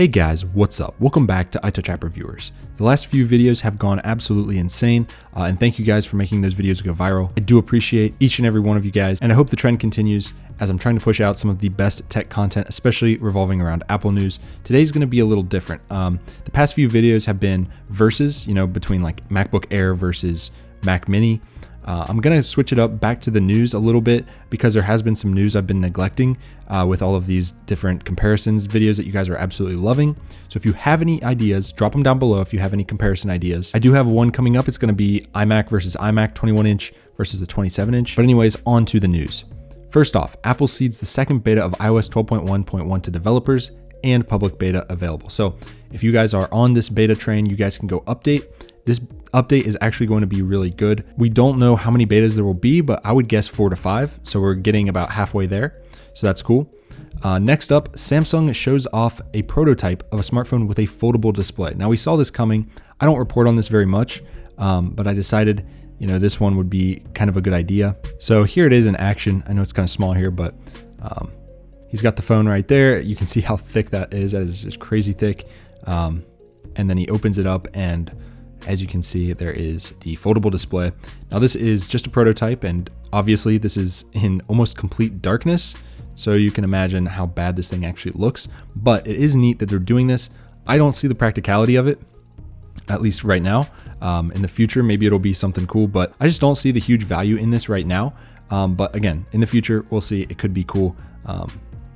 Hey guys, what's up? Welcome back to iTouch App Reviewers. The last few videos have gone absolutely insane, and thank you guys for making those videos go viral. I do appreciate each and every one of you guys, and I hope the trend continues as I'm trying to push out some of the best tech content, especially revolving around Apple news. Today's gonna be a little different. The past few videos have been versus, between like MacBook Air versus Mac Mini. I'm gonna switch it up back to the news a little bit because there has been some news I've been neglecting with all of these different comparisons videos that you guys are absolutely loving. So if you have any ideas, drop them down below if you have any comparison ideas. I do have one coming up. It's gonna be iMac versus iMac 21-inch versus the 27-inch. But anyways, on to the news. First off, Apple seeds the second beta of iOS 12.1.1 to developers and public beta available. So if you guys are on this beta train, you guys can go update. This update is actually going to be really good. We don't know how many betas there will be, but I would guess 4 to 5. So we're getting about halfway there. So that's cool. Next up, Samsung shows off a prototype of a smartphone with a foldable display. Now we saw this coming. I don't report on this very much, but I decided, this one would be kind of a good idea. So here it is in action. I know it's kind of small here, but he's got the phone right there. You can see how thick that is. That is just crazy thick. And then he opens it up, and as you can see, there is the foldable display. Now this is just a prototype, and obviously this is in almost complete darkness. So you can imagine how bad this thing actually looks, but it is neat that they're doing this. I don't see the practicality of it, at least right now. In the future, maybe it'll be something cool, but I just don't see the huge value in this right now. But again, in the future, we'll see. It could be cool.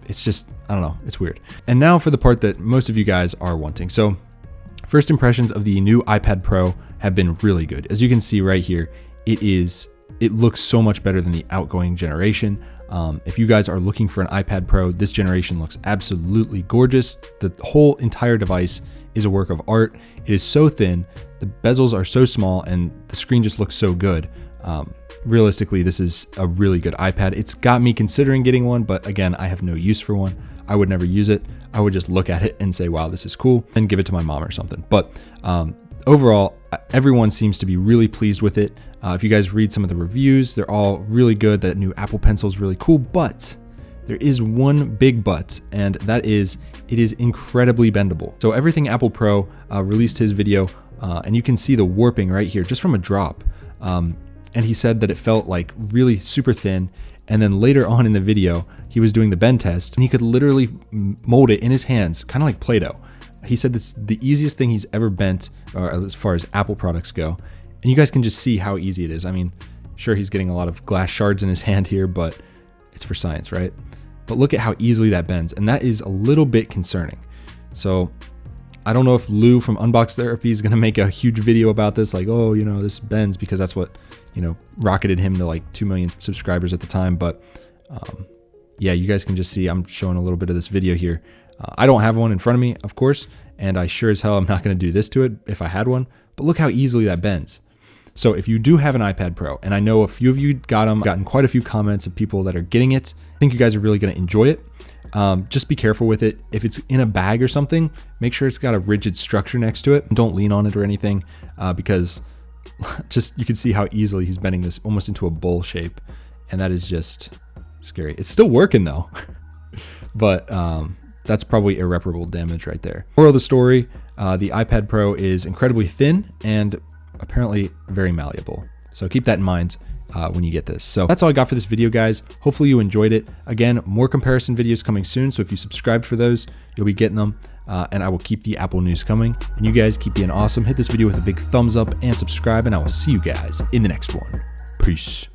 It's just, I don't know, it's weird. And now for the part that most of you guys are wanting. So first impressions of the new iPad Pro have been really good. As you can see right here, it looks so much better than the outgoing generation. If you guys are looking for an iPad Pro, this generation looks absolutely gorgeous. The whole entire device is a work of art. It is so thin, the bezels are so small, and the screen just looks so good. Realistically, this is a really good iPad. It's got me considering getting one, but again, I have no use for one. I would never use it. I would just look at it and say, wow, this is cool, and give it to my mom or something. But overall, everyone seems to be really pleased with it. If you guys read some of the reviews, they're all really good. That new Apple Pencil is really cool, but there is one big but, and that is it is incredibly bendable. So everything Apple Pro released his video, and you can see the warping right here just from a drop. And he said that it felt like really super thin. And then later on in the video, he was doing the bend test, and he could literally mold it in his hands, kind of like Play-Doh. He said this is the easiest thing he's ever bent, or as far as Apple products go. And you guys can just see how easy it is. I mean, sure, he's getting a lot of glass shards in his hand here, but it's for science, right? But look at how easily that bends, and that is a little bit concerning. So I don't know if Lou from Unbox Therapy is going to make a huge video about this, like, oh, this bends, because that's what, rocketed him to like 2 million subscribers at the time. But yeah, you guys can just see I'm showing a little bit of this video here. I don't have one in front of me, of course, and I sure as hell am not going to do this to it if I had one, but look how easily that bends. So if you do have an iPad Pro, and I know a few of you gotten quite a few comments of people that are getting it, I think you guys are really going to enjoy it. Just be careful with it. If it's in a bag or something, make sure it's got a rigid structure next to it. Don't lean on it or anything, because you can see how easily he's bending this almost into a bowl shape, and that is just scary. It's still working though, but that's probably irreparable damage right there. Moral of the story, the iPad Pro is incredibly thin and apparently very malleable. So keep that in mind when you get this. So that's all I got for this video, guys. Hopefully you enjoyed it. Again, more comparison videos coming soon. So if you subscribed for those, you'll be getting them. And I will keep the Apple news coming. And you guys keep being awesome. Hit this video with a big thumbs up and subscribe, and I will see you guys in the next one. Peace.